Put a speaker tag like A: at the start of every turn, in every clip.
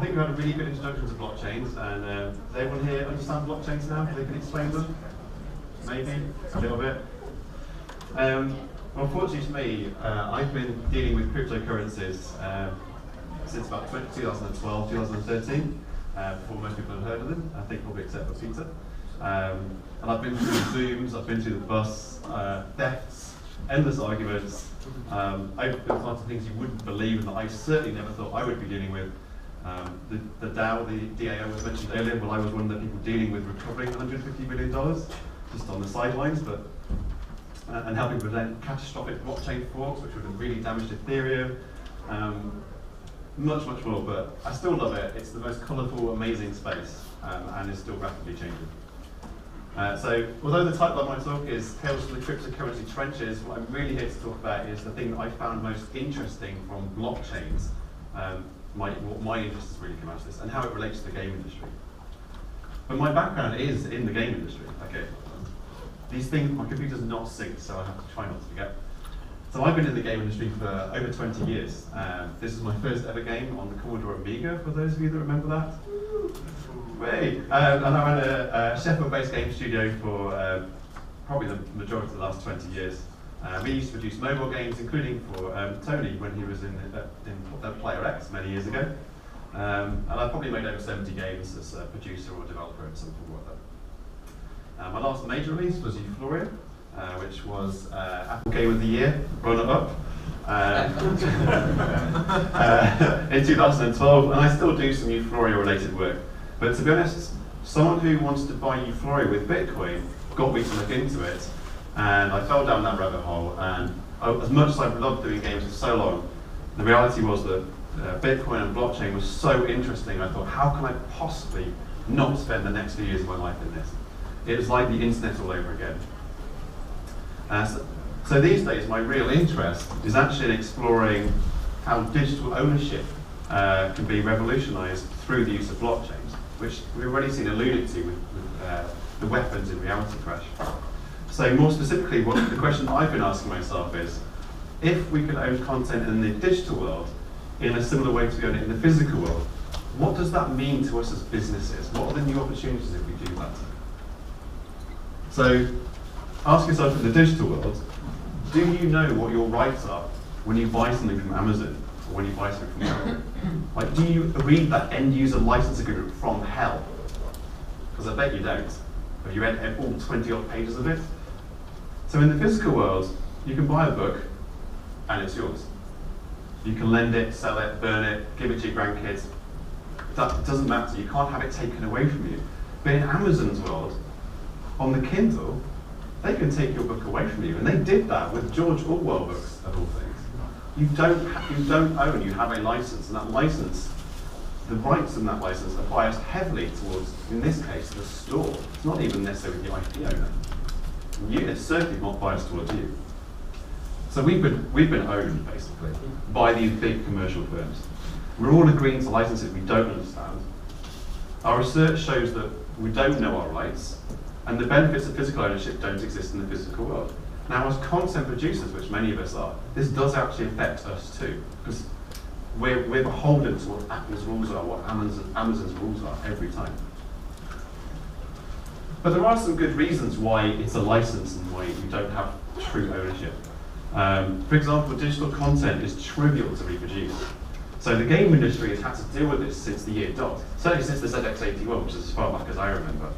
A: think we had a really good introduction to blockchains, and does everyone here understand blockchains now? They can explain them? Maybe? A little bit? Well, fortunately for me, I've been dealing with cryptocurrencies since about 2012, 2013, before most people have heard of them, I think probably except for Peter. And I've been through the Zooms, I've been through the busts, thefts, endless arguments. I've done lots of things you wouldn't believe and that I certainly never thought I would be dealing with. The DAO, the DAO was mentioned earlier. Well, I was one of the people dealing with recovering $150 million just on the sidelines, but and helping prevent catastrophic blockchain forks, which would have really damaged Ethereum. Much more, but I still love it. It's the most colourful, amazing space, and is still rapidly changing. So, although the title of my talk is Tales from the Cryptocurrency Trenches, what I'm really here to talk about is the thing that I found most interesting from blockchains. What my interest has really come out of this, and how it relates to the game industry. But my background is in the game industry. Okay, these things, my computer's not synced, so I have to try not to forget. So I've been in the game industry for over 20 years. This is my first ever game on the Commodore Amiga, for those of you that remember that. Hey. And I ran a Sheffield-based game studio for probably the majority of the last 20 years. We used to produce mobile games, including for Tony when he was in Player X many years ago. And I've probably made over 70 games as a producer or developer in some form or other. My last major release was Euphoria, which was Apple Game of the Year, runner-up, in 2012, and I still do some Euphoria-related work. But to be honest, someone who wants to buy Euphoria with Bitcoin got me to look into it, and I fell down that rabbit hole. And as much as I've loved doing games for so long, the reality was that Bitcoin and blockchain was so interesting. I thought, how can I possibly not spend the next few years of my life in this? It was like the internet all over again. So these days, my real interest is actually in exploring how digital ownership can be revolutionized through the use of blockchains, which we've already seen alluded to with the weapons in Reality Crash. So more specifically, the question that I've been asking myself is, if we could own content in the digital world in a similar way to we own it in the physical world, what does that mean to us as businesses? What are the new opportunities if we do that? So ask yourself in the digital world, do you know what your rights are when you buy something from Amazon or when you buy something from Apple? Like, do you read that end user license agreement from hell? Because I bet you don't. Have you read all 20 odd pages of it? So in the physical world, you can buy a book and it's yours. You can lend it, sell it, burn it, give it to your grandkids. That doesn't matter. You can't have it taken away from you. But in Amazon's world, on the Kindle, they can take your book away from you, and they did that with George Orwell books, of all things. You don't own, you have a license, and that license, the rights in that license are biased heavily towards, in this case, the store. It's not even necessarily the IP owner. It's certainly not biased towards you. So we've been owned, basically, by these big commercial firms. We're all agreeing to licenses we don't understand. Our research shows that we don't know our rights, and the benefits of physical ownership don't exist in the physical world. Now, as content producers, which many of us are, this does actually affect us too, because we're beholden to what Apple's rules are, what Amazon's rules are every time. But there are some good reasons why it's a license and why you don't have true ownership. For example, digital content is trivial to reproduce. So the game industry has had to deal with this since the year dot, certainly since the ZX81, which is as far back as I remember.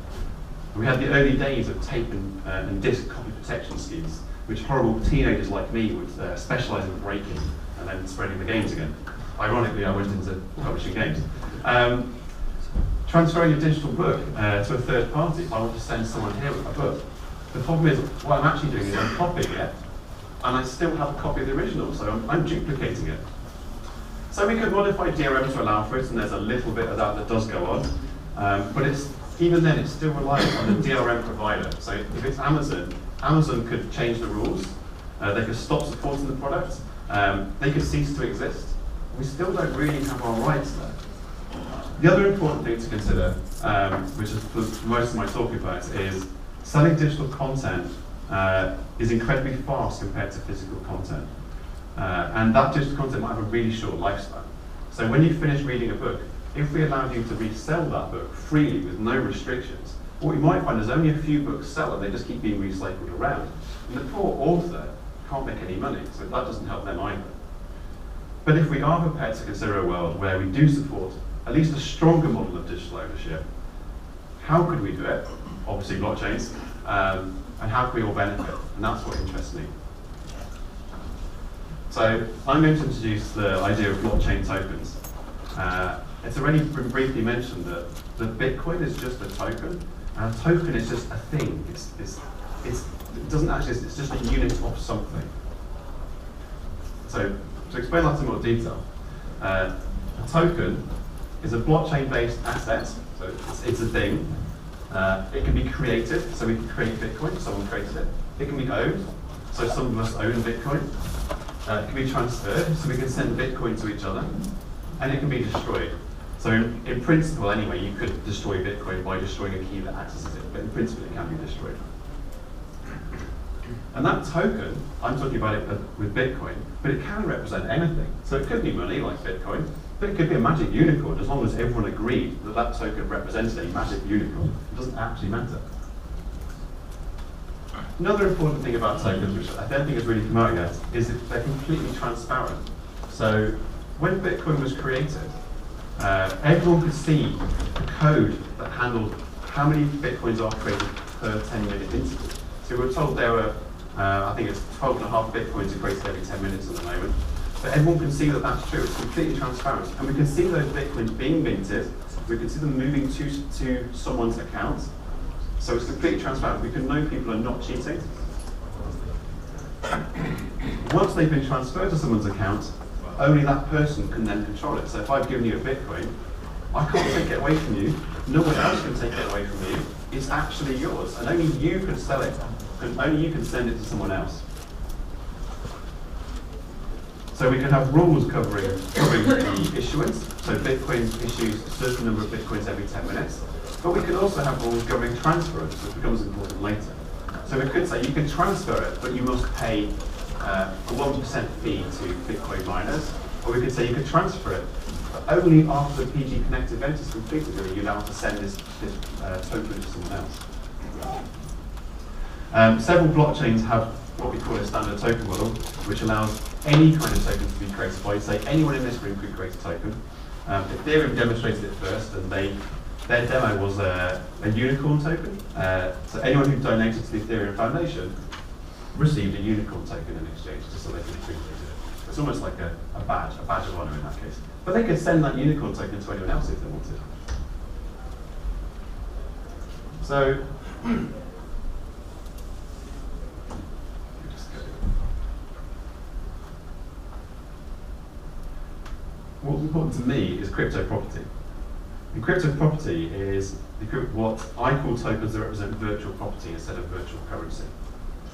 A: We had the early days of tape and disc copy protection schemes, which horrible teenagers like me would specialize in breaking and then spreading the games again. Ironically, I went into publishing games. Transferring a digital book to a third party, if I want to send someone here with a book. The problem is, what I'm actually doing is I'm copying it, and I still have a copy of the original, so I'm duplicating it. So we could modify DRM to allow for it, and there's a little bit of that does go on, but even then it's still reliant on the DRM provider. So if it's Amazon, Amazon could change the rules, they could stop supporting the product, they could cease to exist. We still don't really have our rights there. The other important thing to consider, which is for most of my talking about, is selling digital content is incredibly fast compared to physical content. And that digital content might have a really short lifespan. So when you finish reading a book, if we allowed you to resell that book freely with no restrictions, what we might find is only a few books sell and they just keep being recycled around. And the poor author can't make any money, so that doesn't help them either. But if we are prepared to consider a world where we do support at least a stronger model of digital ownership, how could we do it? Obviously blockchains, and how can we all benefit? And that's what interests me. So I'm going to introduce the idea of blockchain tokens. It's already been briefly mentioned that Bitcoin is just a token, and a token is just a thing. It doesn't actually, it's just a unit of something. So to explain that in more detail, a token is a blockchain-based asset, so it's a thing. It can be created, so we can create Bitcoin, someone created it. It can be owned, so some of us own Bitcoin. It can be transferred, so we can send Bitcoin to each other. And it can be destroyed. So in principle anyway, you could destroy Bitcoin by destroying a key that accesses it, but in principle it can be destroyed. And that token, I'm talking about it with Bitcoin, but it can represent anything. So it could be money, like Bitcoin, but it could be a magic unicorn, as long as everyone agreed that that token represents a magic unicorn. It doesn't actually matter. Another important thing about tokens, which I don't think has really come out yet, is that they're completely transparent. So when Bitcoin was created, everyone could see the code that handled how many Bitcoins are created per 10-minute interval. So we were told there were, I think it's 12.5 Bitcoins are created every 10 minutes at the moment. But everyone can see that that's true. It's completely transparent. And we can see those Bitcoins being minted. We can see them moving to someone's account. So it's completely transparent. We can know people are not cheating. Once they've been transferred to someone's account, only that person can then control it. So if I've given you a Bitcoin, I can't take it away from you. No one else can take it away from you. It's actually yours, and only you can sell it, and only you can send it to someone else. So we can have rules covering the issuance. So Bitcoin issues a certain number of Bitcoins every 10 minutes. But we can also have rules governing transference, which becomes important later. So we could say you can transfer it, but you must pay a 1% fee to Bitcoin miners. Or we could say you could transfer it, but only after the PG Connect event is completed are you allowed to send this token to someone else. Several blockchains have what we call a standard token model, which allows any kind of token to be created by, say, anyone in this room could create a token. Ethereum demonstrated it first, and their demo was a unicorn token. So anyone who donated to the Ethereum Foundation received a unicorn token in exchange, just so they could appreciate it. It's almost like a badge of honor in that case. But they could send that unicorn token to anyone else if they wanted. So, what's important to me is crypto property. And crypto property is what I call tokens that represent virtual property instead of virtual currency.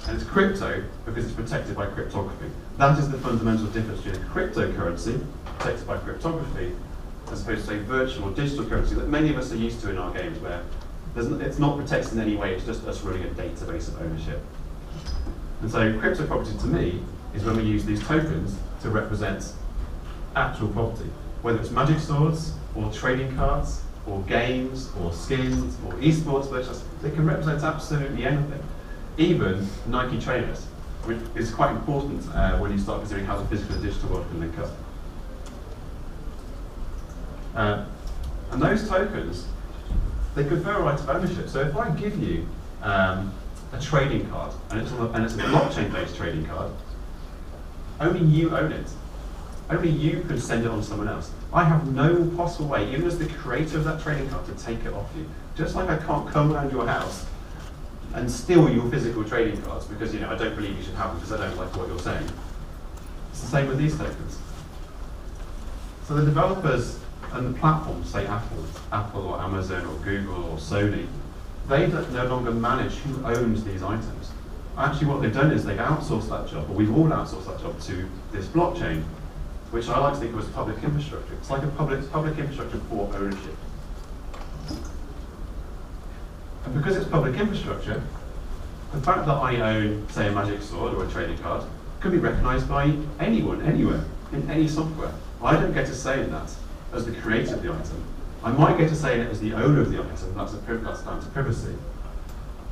A: And it's crypto because it's protected by cryptography. That is the fundamental difference between a cryptocurrency, protected by cryptography, as opposed to a virtual or digital currency that many of us are used to in our games, where it's not protected in any way, it's just us running a database of ownership. And so crypto property to me is when we use these tokens to represent actual property, whether it's magic swords, or trading cards, or games, or skins, or esports merchandise. They can represent absolutely anything. Even Nike trainers, which is quite important when you start considering how the physical and digital world can link up. And those tokens, they confer a right of ownership. So if I give you a trading card, and it's a blockchain-based trading card, only you own it. Only you can send it on to someone else. I have no possible way, even as the creator of that trading card, to take it off you. Just like I can't come around your house and steal your physical trading cards because I don't believe you should have them because I don't like what you're saying. It's the same with these tokens. So the developers and the platforms, say Apple or Amazon or Google or Sony, they no longer manage who owns these items. Actually what they've done is they've outsourced that job, or we've all outsourced that job to this blockchain, which I like to think of as public infrastructure. It's like a public infrastructure for ownership. And because it's public infrastructure, the fact that I own, say, a magic sword or a trading card can be recognized by anyone, anywhere, in any software. I don't get a say in that. as the creator of the item. I might get to say it as the owner of the item, that's down to privacy.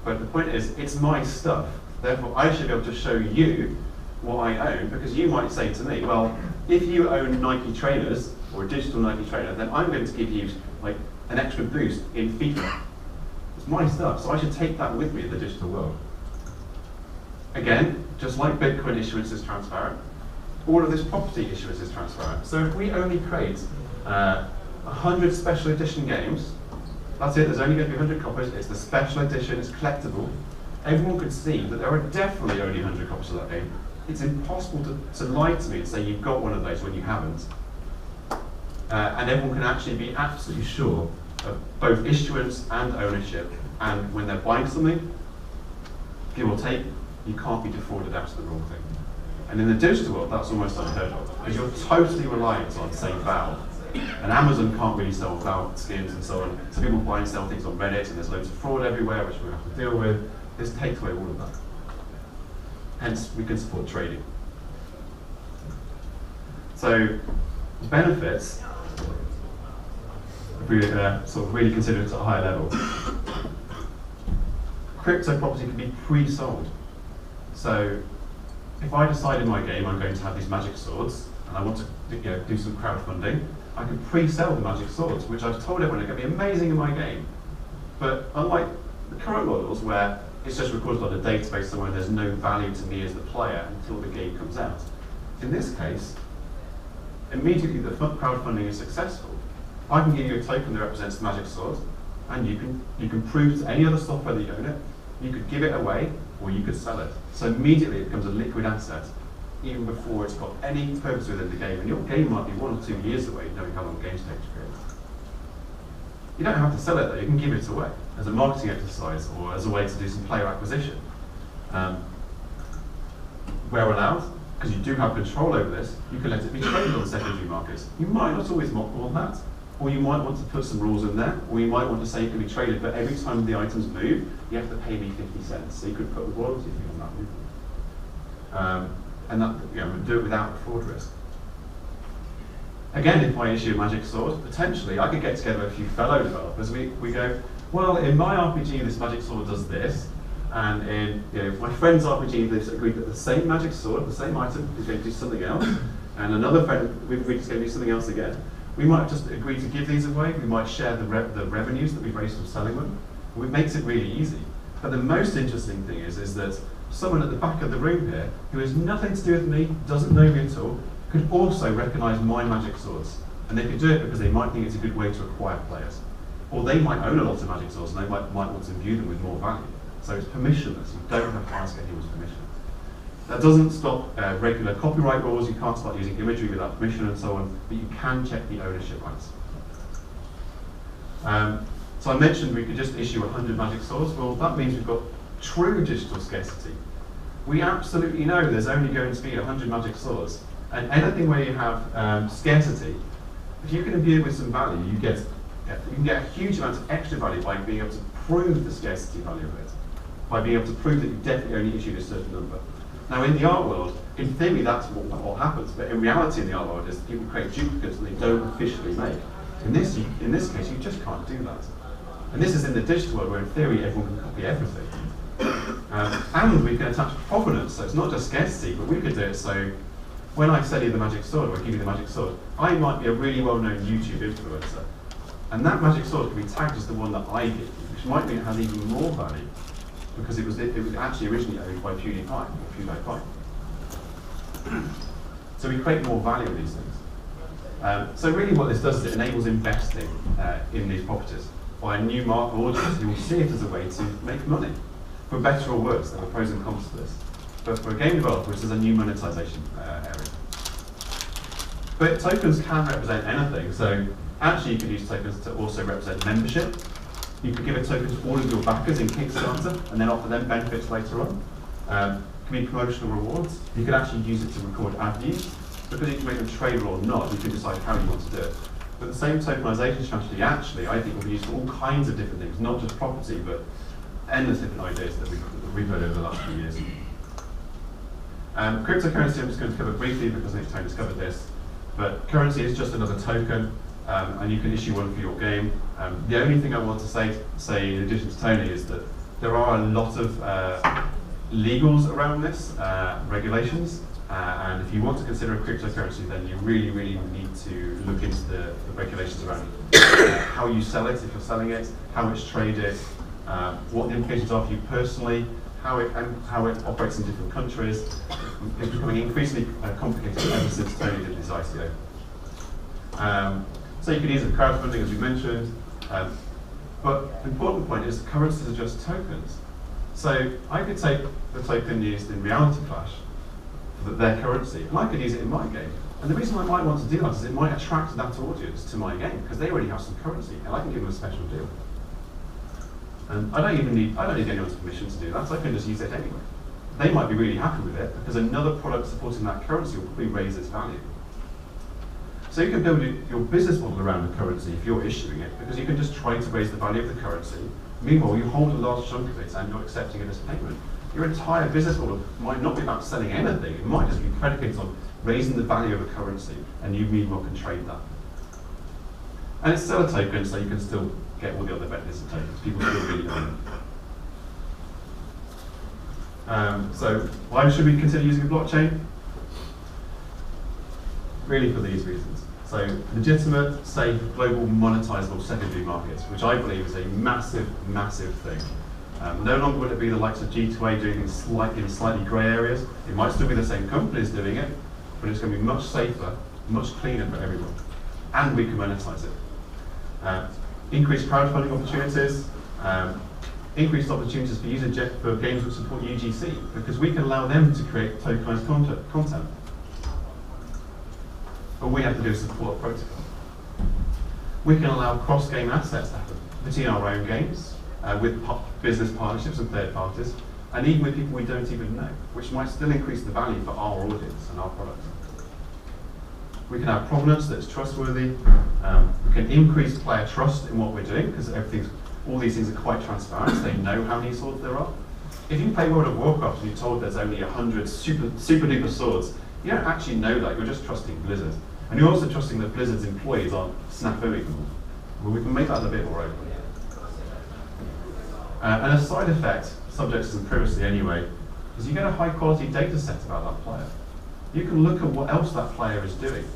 A: But the point is, it's my stuff. Therefore, I should be able to show you what I own, because you might say to me, well, if you own Nike trainers, or a digital Nike trainer, then I'm going to give you like an extra boost in FIFA. It's my stuff, so I should take that with me in the digital world. Again, just like Bitcoin issuance is transparent, all of this property issuance is transparent. So if we only create 100 special edition games, that's it, there's only going to be 100 copies, it's the special edition, it's collectible. Everyone could see that there are definitely only 100 copies of that game. It's impossible to lie to me and say you've got one of those when you haven't. And everyone can actually be absolutely sure of both issuance and ownership. And when they're buying something, give or take, you can't be defrauded out of the wrong thing. And in the digital world, that's almost unheard of, because you're totally reliant on, say, Valve. And Amazon can't really sell Valve skins and so on. So people buy and sell things on Reddit, and there's loads of fraud everywhere, which we have to deal with. This takes away all of that. Hence, we can support trading. So, benefits, if we sort of really consider it at a higher level, crypto property can be pre-sold. So, if I decide in my game I'm going to have these magic swords, and I want to do some crowdfunding, I can pre-sell the magic swords, which I've told everyone are going to be amazing in my game. But unlike the current models, where it's just recorded on a database somewhere and there's no value to me as the player until the game comes out. In this case, immediately the crowdfunding is successful. I can give you a token that represents the magic sword, and you can prove to any other software that you own it. You could give it away, or you could sell it. So immediately it becomes a liquid asset, even before it's got any purpose within the game. And your game might be 1 or 2 years away, knowing how long games take to create. You don't have to sell it though, you can give it away as a marketing exercise or as a way to do some player acquisition. Where allowed, because you do have control over this, you can let it be traded on the secondary markets. You might not always want that, or you might want to put some rules in there, or you might want to say it can be traded, but every time the items move, you have to pay me 50 cents. So you could put a royalty fee on that movement. And that, do it without the fraud risk. Again, if I issue a magic sword, potentially I could get together a few fellow developers. We go, well, in my RPG, this magic sword does this, and in my friend's RPG, they've agreed that the same magic sword, the same item, is going to do something else, and another friend, we've agreed it's going to do something else again. We might just agree to give these away. We might share the revenues that we've raised from selling them. It makes it really easy. But the most interesting thing is that someone at the back of the room here, who has nothing to do with me, doesn't know me at all, could also recognise my magic swords. And they could do it because they might think it's a good way to acquire players. Or they might own a lot of magic swords and they might want to view them with more value. So it's permissionless. You don't have to ask anyone's permission. That doesn't stop regular copyright rules. You can't start using imagery without permission and so on, but you can check the ownership rights. So I mentioned we could just issue 100 magic swords. Well, that means we've got true digital scarcity. We absolutely know there's only going to be 100 magic swords. And anything where you have scarcity, if you can imbue it with some value, you can get a huge amount of extra value by being able to prove the scarcity value of it, by being able to prove that you definitely only issued a certain number. Now, in the art world, in theory, that's what happens, but in reality, in the art world, is that people create duplicates that they don't officially make. In this case, you just can't do that. And this is in the digital world, where in theory, everyone can copy everything. And we can attach provenance, so it's not just scarcity, but we could do it so when I sell you the magic sword, or give you the magic sword, I might be a really well-known YouTube influencer, and that magic sword can be tagged as the one that I give you, which might mean it has even more value, because it was actually originally owned by PewDiePie. So we create more value in these things. So really what this does is it enables investing in these properties by a new market audience who will see it as a way to make money. For better or worse, there are pros and cons to this. But for a game developer, this is a new monetization area. But tokens can represent anything. So actually you could use tokens to also represent membership. You could give a token to all of your backers in Kickstarter and then offer them benefits later on. It could be promotional rewards. You could actually use it to record ad views. Because you can make them tradable or not, you can decide how you want to do it. But the same tokenization strategy actually, I think, will be used for all kinds of different things, not just property, but endless different ideas that we've heard over the last few years. Cryptocurrency I'm just going to cover briefly because I think Tony's covered this. But currency is just another token. and you can issue one for your game. The only thing I want to say in addition to Tony is that there are a lot of legals around this, regulations, and if you want to consider a cryptocurrency, then you really, really need to look into the regulations around how you sell it, if you're selling it, how it's traded, what the implications are for you personally, how it operates in different countries. It's becoming increasingly complicated ever since Tony did his ICO. So you could use it for crowdfunding, as we mentioned, but the important point is currencies are just tokens. So I could take the token used in Reality Clash, for their currency, and I could use it in my game. And the reason I might want to do that is it might attract that audience to my game, because they already have some currency, and I can give them a special deal. And I don't need anyone's permission to do that, so I can just use it anyway. They might be really happy with it, because another product supporting that currency will probably raise its value. So you can build your business model around the currency if you're issuing it, because you can just try to raise the value of the currency. Meanwhile, you hold a large chunk of it and you're accepting it as payment. Your entire business model might not be about selling anything, it might just be predicated on raising the value of a currency, and you meanwhile can trade that. And it's still a token, so you can still get all the other benefits of tokens. People still really own them. So why should we consider using a blockchain? Really for these reasons. So legitimate, safe, global, monetizable secondary markets, which I believe is a massive, massive thing. No longer will it be the likes of G2A doing things in slightly grey areas. It might still be the same companies doing it, but it's going to be much safer, much cleaner for everyone. And we can monetize it. Increased crowdfunding opportunities, increased opportunities for games which support UGC, because we can allow them to create tokenized content. All we have to do is support a protocol. We can allow cross-game assets to happen between our own games, with business partnerships and third parties, and even with people we don't even know, which might still increase the value for our audience and our products. We can have provenance that's trustworthy. We can increase player trust in what we're doing, because all these things are quite transparent. They know how many swords there are. If you play World of Warcraft and you're told there's only 100 super duper swords, you don't actually know that. You're just trusting Blizzard. And you're also trusting that Blizzard's employees aren't snafuing them. Well, we can make that a bit more open. And a side effect, subject to some privacy anyway, is you get a high quality data set about that player. You can look at what else that player is doing.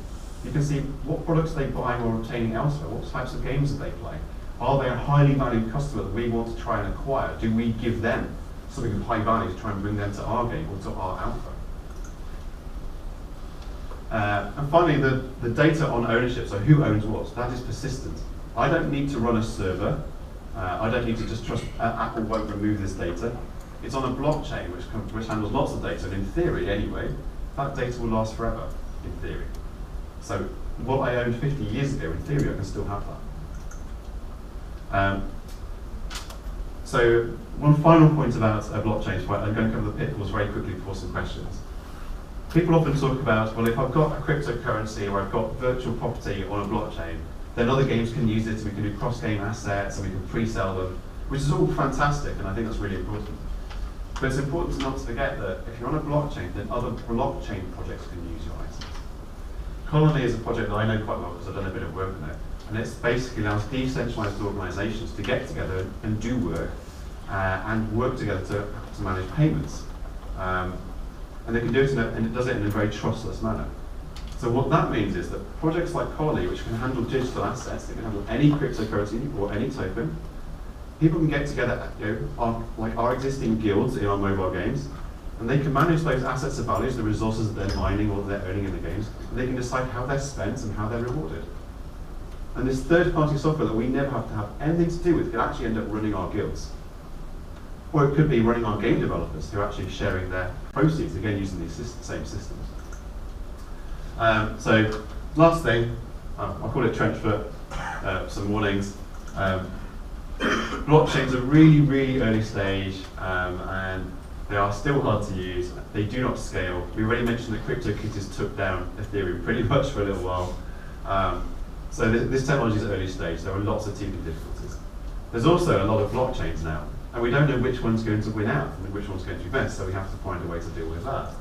A: You can see what products they're buying or obtaining elsewhere, what types of games that they play. Are they a highly valued customer that we want to try and acquire? Do we give them something of high value to try and bring them to our game or to our alpha? And finally, the data on ownership, so who owns what, that is persistent. I don't need to run a server. I don't need to just trust Apple won't remove this data. It's on a blockchain which handles lots of data, and in theory anyway, that data will last forever, in theory. So what I owned 50 years ago, in theory, I can still have that. So one final point about blockchains, I'm going to cover the pitfalls very quickly before some questions. People often talk about, well, if I've got a cryptocurrency or I've got virtual property on a blockchain, then other games can use it, and we can do cross-game assets, and we can pre-sell them, which is all fantastic, and I think that's really important. But it's important not to forget that if you're on a blockchain, then other blockchain projects can use your items. Colony is a project that I know quite well because I've done a bit of work on it, and it basically allows decentralized organizations to get together and do work, and work together to manage payments. And they can do it, and it does it in a very trustless manner. So what that means is that projects like Colony, which can handle digital assets, they can handle any cryptocurrency or any token, people can get together, like our existing guilds in our mobile games, and they can manage those assets of values, the resources that they're mining or that they're earning in the games, and they can decide how they're spent and how they're rewarded. And this third-party software that we never have to have anything to do with could actually end up running our guilds. Or it could be running our game developers who are actually sharing their proceeds, again using these same systems. So last thing, I'll call it trench foot, some warnings. Blockchains are really, really early stage, and they are still hard to use. They do not scale. We already mentioned that CryptoKitties took down Ethereum pretty much for a little while. So this technology is early stage. There are lots of teething difficulties. There's also a lot of blockchains now, and we don't know which one's going to win out and which one's going to be best, so we have to find a way to deal with that.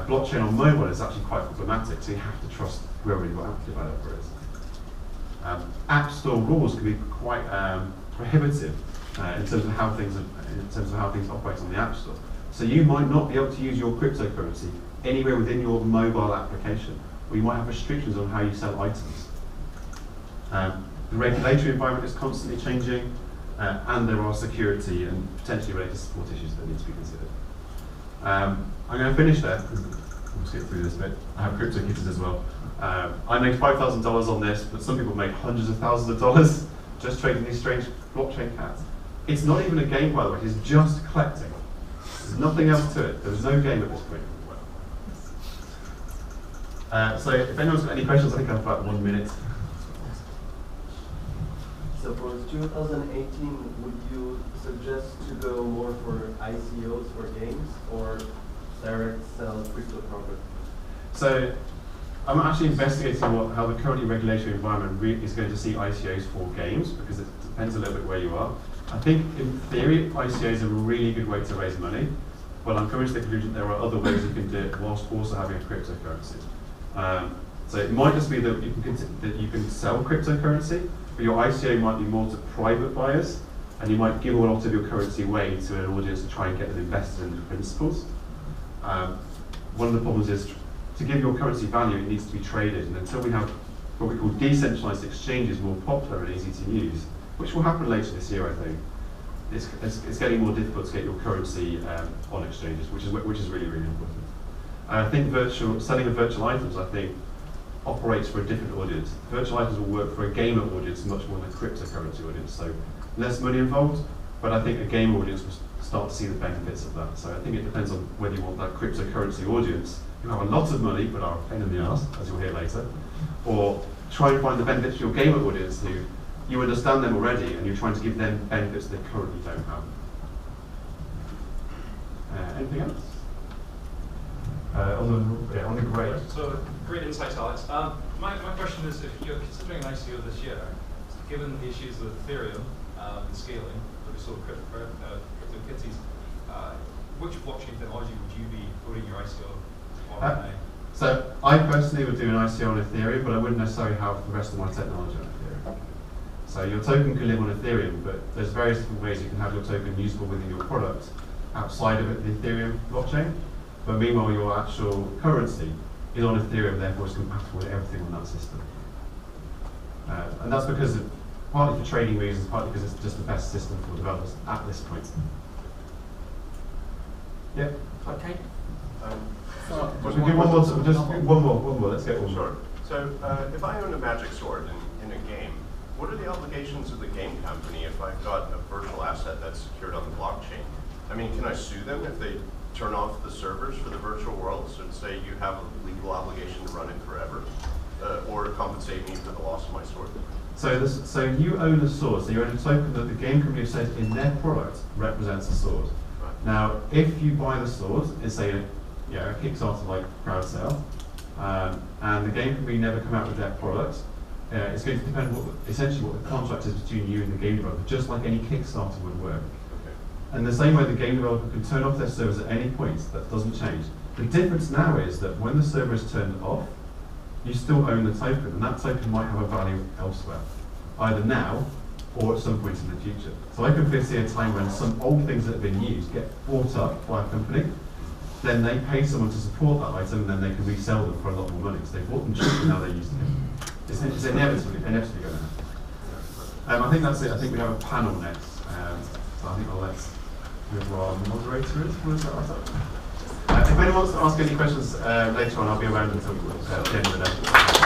A: Blockchain on mobile is actually quite problematic, so you have to trust whoever your app developer is. App Store rules can be quite prohibitive in terms of how things operate on the App Store. So you might not be able to use your cryptocurrency anywhere within your mobile application, or you might have restrictions on how you sell items. The regulatory environment is constantly changing, and there are security and potentially related support issues that need to be considered. I'm going to finish there. We'll skip through this bit. I have CryptoKitties as well. I made $5,000 on this, but some people make hundreds of thousands of dollars just trading these strange blockchain cats. It's not even a game, by the way, it's just collecting. There's nothing else to it. There's no game at this point. So if anyone's got any questions, I think I have about 1 minute.
B: So for 2018, would you suggest to go more for ICOs for games or direct sell cryptocurrency?
A: So I'm actually investigating how the currently regulatory environment is going to see ICOs for games, because it depends a little bit where you are. I think in theory, ICOs are a really good way to raise money, but I'm coming to the conclusion there are other ways you can do it whilst also having a cryptocurrency. So it might just be that you can sell cryptocurrency, but your ICO might be more to private buyers, and you might give a lot of your currency away to an audience to try and get them invested in the principles. One of the problems is to give your currency value, it needs to be traded, and until we have what we call decentralized exchanges more popular and easy to use, which will happen later this year, I think, it's getting more difficult to get your currency on exchanges, which is really, really important. I think selling of virtual items, I think, operates for a different audience. Virtual items will work for a gamer audience much more than a cryptocurrency audience, so less money involved, but I think a gamer audience will start to see the benefits of that. So I think it depends on whether you want that cryptocurrency audience who have a lot of money but are a pain in the ass, as you'll hear later, or try and find the benefits for your gamer audience who you understand them already and you're trying to give them benefits they currently don't have. Anything else? On the grade.
C: So, great insights, Alex. My question is, if you're considering an ICO this year, given the issues with Ethereum and scaling, that we saw CryptoKitties, which blockchain technology would you be putting your ICO on?
A: So I personally would do an ICO on Ethereum, but I wouldn't necessarily have the rest of my technology on Ethereum. So your token can live on Ethereum, but there's various different ways you can have your token usable within your product outside of the Ethereum blockchain. But meanwhile, your actual currency is on Ethereum, therefore it's compatible with everything on that system. And that's because partly for trading reasons, partly because it's just the best system for developers at this point. Yeah.
D: Okay.
A: One more. Let's get one more.
E: Sure. So if I own a magic sword in a game, what are the obligations of the game company if I've got a virtual asset that's secured on the blockchain? I mean, can I sue them if they turn off the servers for the virtual world, so to say you have a legal obligation to run it forever, or compensate me for the loss of my sword?
A: So you own a sword, so you own a token that the game company has said in their product represents a sword. Right. Now, if you buy the sword, it's a Kickstarter like crowd sale, and the game company never come out with their product, it's going to depend essentially what the contract is between you and the game developer, just like any Kickstarter would work. And the same way the game developer can turn off their servers at any point, that doesn't change. The difference now is that when the server is turned off, you still own the token, and that token might have a value elsewhere, either now or at some point in the future. So I can foresee a time when some old things that have been used get bought up by a company, then they pay someone to support that item, and then they can resell them for a lot more money. So they bought them cheap, and now they're using it. It's inevitably going to happen. I think that's it. I think we have a panel next. So I think I'll let whoever our moderator is. If anyone wants to ask any questions later on, I'll be around until the end of the day.